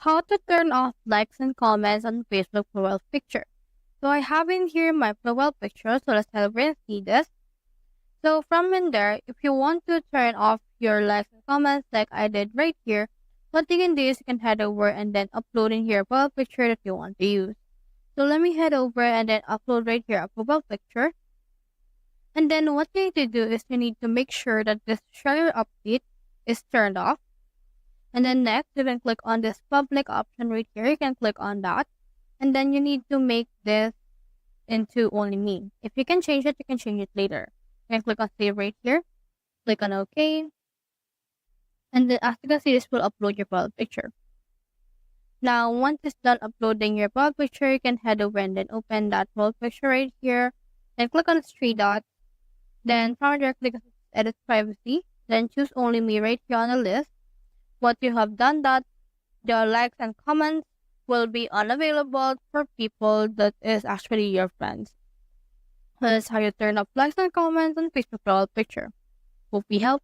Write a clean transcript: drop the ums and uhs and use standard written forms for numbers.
How to turn off likes and comments on Facebook profile picture. So I have in here my profile picture, so let's head over and see this. So from in there, if you want to turn off your likes and comments like I did right here, what you can do is you can head over and then upload in here a profile picture that you want to use. So let me head over and then upload right here a profile picture. And then what you need to do is you need to make sure that this share update is turned off. And then next, you can click on this public option right here. You can click on that. And then you need to make this into only me. If you can change it, you can change it later. You can click on save right here. Click on OK. And then as you can see, this will upload your profile picture. Now, once it's done uploading your profile picture, you can head over and then open that profile picture right here. Then click on the three dots. Then from there, click on edit privacy. Then choose only me right here on the list. Once you have done that, the likes and comments will be unavailable for people that is actually your friends. That's how you turn off likes and comments on Facebook profile picture. Hope we help.